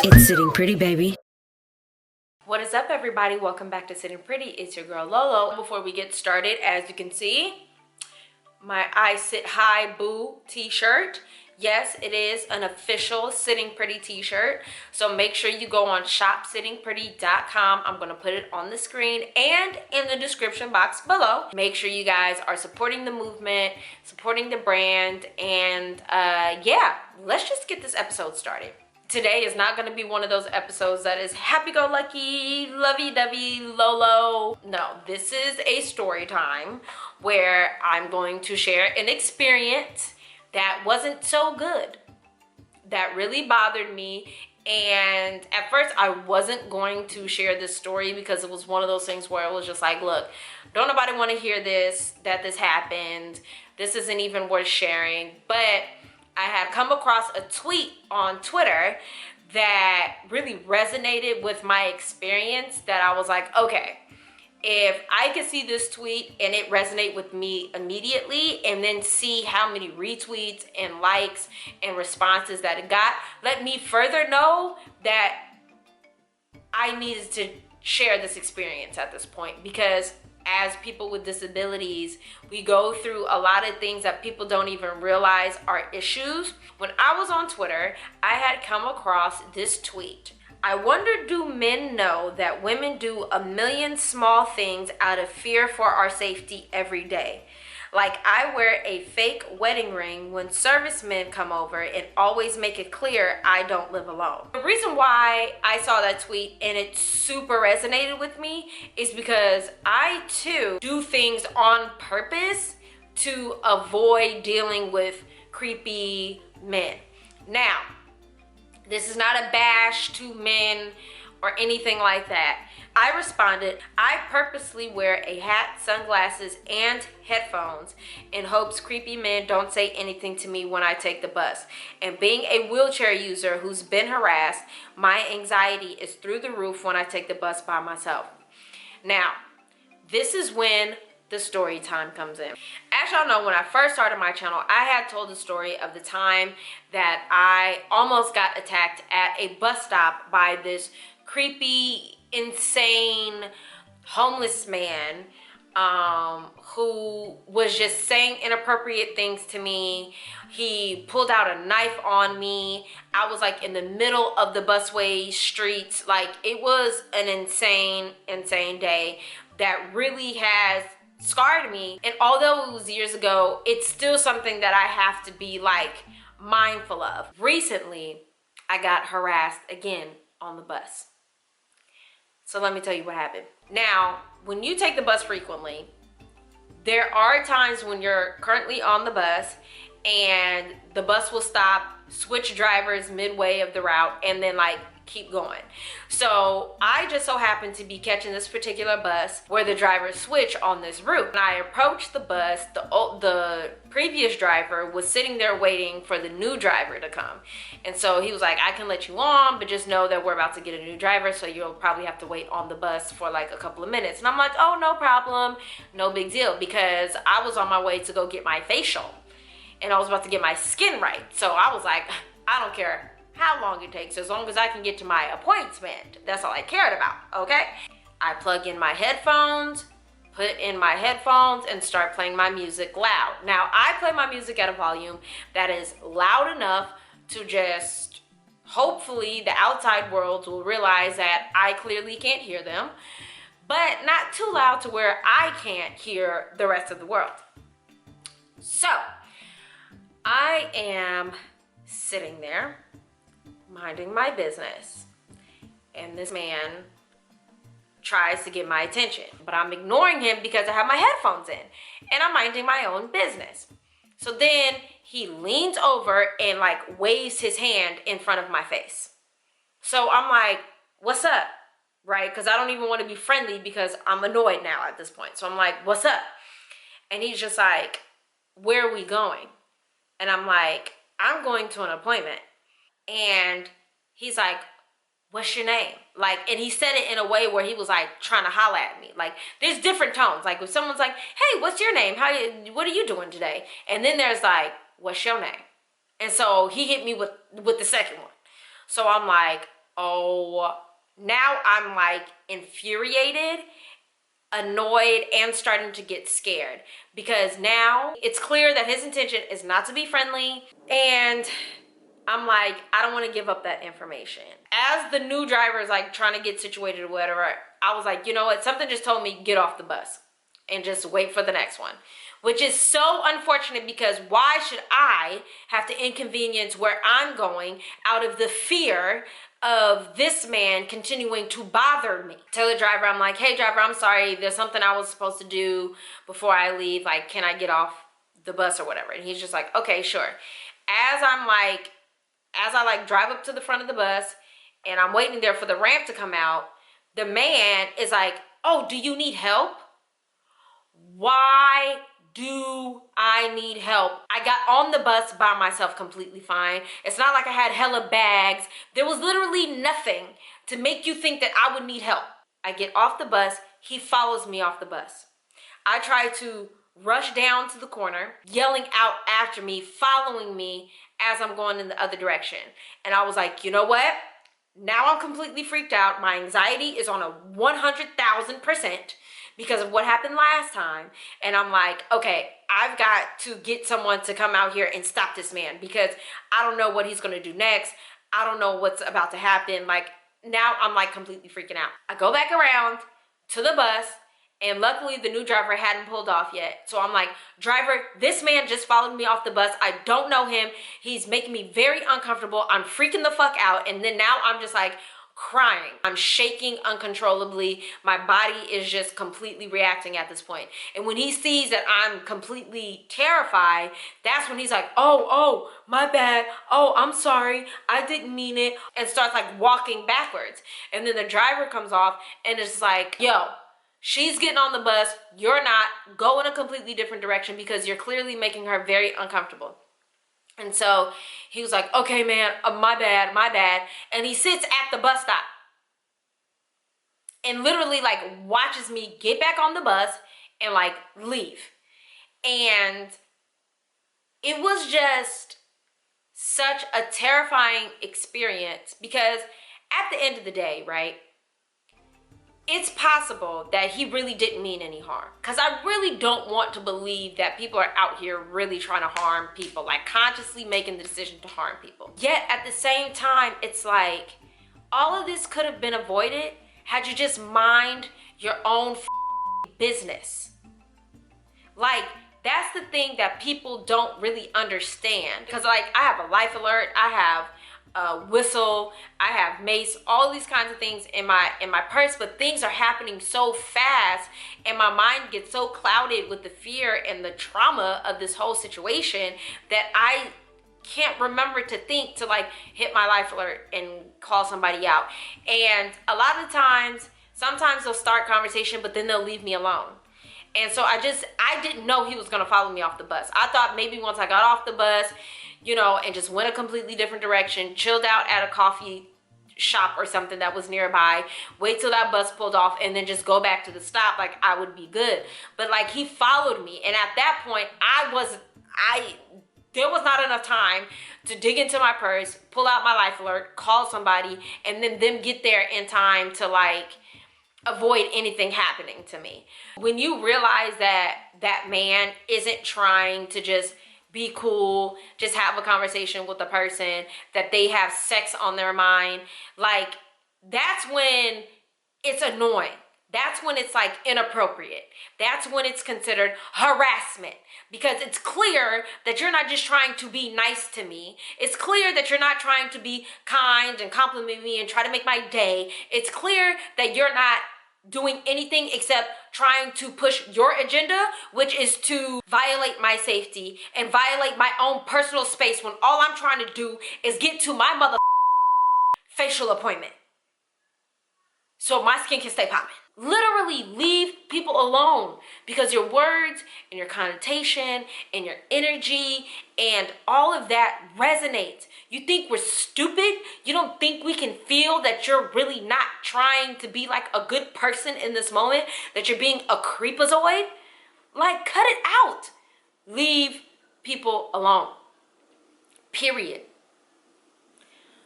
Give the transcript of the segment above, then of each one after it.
It's Sitting Pretty, baby. What is up, everybody? Welcome back to Sitting Pretty. It's your girl Lolo. Before we get started, as you can see, my I Sit High Boo t-shirt. Yes, it is an official Sitting Pretty t-shirt. So make sure you go on shopsittingpretty.com. I'm going to put it on the screen and in the description box below. Make sure you guys are supporting the movement, supporting the brand, and yeah, let's just get this episode started. Today is not going to be one of those episodes that is happy-go-lucky, lovey-dovey, Lolo. No, this is a story time where I'm going to share an experience that wasn't so good, that really bothered me. And at first, I wasn't going to share this story because it was one of those things where it was just like, look, don't nobody want to hear this, that this happened. This isn't even worth sharing. But I had come across a tweet on Twitter that really resonated with my experience, that I was like, okay, if I could see this tweet and it resonate with me immediately and then see how many retweets and likes and responses that it got, let me further know that I needed to share this experience at this point, because as people with disabilities, we go through a lot of things that people don't even realize are issues. When I was on Twitter, I had come across this tweet. I wonder, do men know that women do a million small things out of fear for our safety every day? Like, I wear a fake wedding ring when servicemen come over and always make it clear I don't live alone. The reason why I saw that tweet and it super resonated with me is because I too do things on purpose to avoid dealing with creepy men. Now, this is not a bash to men or anything like that. I responded, I purposely wear a hat, sunglasses, and headphones in hopes creepy men don't say anything to me when I take the bus. And being a wheelchair user who's been harassed, my anxiety is through the roof when I take the bus by myself. Now, this is when the story time comes in. As y'all know, when I first started my channel, I had told the story of the time that I almost got attacked at a bus stop by this creepy, insane, homeless man who was just saying inappropriate things to me. He pulled out a knife on me. I was like in the middle of the busway streets. Like, it was an insane day that really has scarred me. And although it was years ago, it's still something that I have to be like mindful of. Recently, I got harassed again on the bus. So let me tell you what happened. Now, when you take the bus frequently, there are times when you're currently on the bus and the bus will stop, switch drivers midway of the route, and then like keep going. So I just so happened to be catching this particular bus where the drivers switch on this route. When I approached the bus, the previous driver was sitting there waiting for the new driver to come. And so he was like, I can let you on, but just know that we're about to get a new driver, so you'll probably have to wait on the bus for like a couple of minutes. And I'm like, oh, no problem, no big deal, because I was on my way to go get my facial and I was about to get my skin right. So I was like, I don't care how long it takes, as long as I can get to my appointment. That's all I cared about, okay? I plug in my headphones, put in my headphones, and start playing my music loud. Now, I play my music at a volume that is loud enough to just, hopefully, the outside world will realize that I clearly can't hear them, but not too loud to where I can't hear the rest of the world. So, I am sitting there, minding my business, and this man tries to get my attention, but I'm ignoring him because I have my headphones in and I'm minding my own business. So then he leans over and like waves his hand in front of my face. So I'm like, what's up? Right? Because I don't even want to be friendly because I'm annoyed now at this point. So I'm like, what's up? And he's just like, where are we going? And I'm like, I'm going to an appointment. And he's like, what's your name? Like, and he said it in a way where he was like trying to holler at me. Like, there's different tones. Like, if someone's like, hey, what's your name? What are you doing today? And then there's like, what's your name? And so he hit me with the second one. So I'm like, oh, now I'm like infuriated, annoyed, and starting to get scared, because now it's clear that his intention is not to be friendly. And I'm like, I don't want to give up that information. As the new driver is like trying to get situated or whatever, I was like, you know what? Something just told me get off the bus and just wait for the next one. Which is so unfortunate, because why should I have to inconvenience where I'm going out of the fear of this man continuing to bother me? Tell the driver, I'm like, hey driver, I'm sorry, there's something I was supposed to do before I leave. Like, can I get off the bus or whatever? And he's just like, okay, sure. As I drive up to the front of the bus and I'm waiting there for the ramp to come out, the man is like, oh, do you need help? Why do I need help? I got on the bus by myself completely fine. It's not like I had hella bags. There was literally nothing to make you think that I would need help. I get off the bus. He follows me off the bus. I try to rush down to the corner, yelling out after me, following me as I'm going in the other direction. And I was like, you know what? Now I'm completely freaked out. My anxiety is on a 100,000% because of what happened last time. And I'm like, okay, I've got to get someone to come out here and stop this man, because I don't know what he's gonna do next. I don't know what's about to happen. Like, now I'm like completely freaking out. I go back around to the bus, and luckily the new driver hadn't pulled off yet. So I'm like, driver, this man just followed me off the bus. I don't know him. He's making me very uncomfortable. I'm freaking the fuck out. And then now I'm just like crying. I'm shaking uncontrollably. My body is just completely reacting at this point. And when he sees that I'm completely terrified, that's when he's like, oh, my bad. Oh, I'm sorry. I didn't mean it. And starts like walking backwards. And then the driver comes off and it's like, yo, she's getting on the bus. You're not. Go in a completely different direction, because you're clearly making her very uncomfortable. And so he was like, okay, man, my bad. And he sits at the bus stop and literally like watches me get back on the bus and like leave. And it was just such a terrifying experience, because at the end of the day, right, it's possible that he really didn't mean any harm, because I really don't want to believe that people are out here really trying to harm people, like consciously making the decision to harm people. Yet at the same time, it's like all of this could have been avoided had you just mind your own business. Like, that's the thing that people don't really understand, because like I have a life alert, I have whistle, I have mace, all these kinds of things in my purse, but things are happening so fast and my mind gets so clouded with the fear and the trauma of this whole situation that I can't remember to think to like hit my life alert and call somebody out. And a lot of times, sometimes they'll start conversation, but then they'll leave me alone. And so I didn't know he was gonna follow me off the bus. I thought maybe once I got off the bus, you know, and just went a completely different direction, chilled out at a coffee shop or something that was nearby, wait till that bus pulled off, and then just go back to the stop, like I would be good. But like, he followed me, and at that point, there was not enough time to dig into my purse, pull out my life alert, call somebody, and then them get there in time to like avoid anything happening to me. When you realize that that man isn't trying to just be cool, just have a conversation with the person, that they have sex on their mind, like, that's when it's annoying. That's when it's like inappropriate. That's when it's considered harassment, because it's clear that you're not just trying to be nice to me. It's clear that you're not trying to be kind and compliment me and try to make my day. It's clear that you're not doing anything except trying to push your agenda, which is to violate my safety and violate my own personal space, when all I'm trying to do is get to my mother facial appointment so my skin can stay popping. Literally leave people alone, because your words and your connotation and your energy and all of that resonates. You think we're stupid? You don't think we can feel that you're really not trying to be like a good person in this moment, that you're being a creepazoid? Like, cut it out. Leave people alone. period.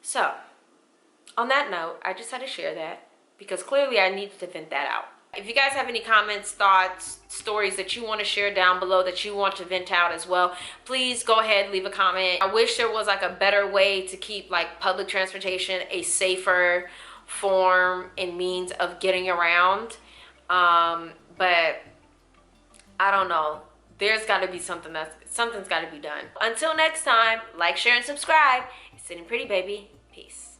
So, on that note, I just had to share that because clearly I needed to vent that out. If you guys have any comments, thoughts, stories that you want to share down below that you want to vent out as well, please go ahead, leave a comment. I wish there was like a better way to keep like public transportation a safer form and means of getting around. But I don't know. There's got to be something's got to be done. Until next time, like, share, and subscribe. It's Sitting Pretty, baby. Peace.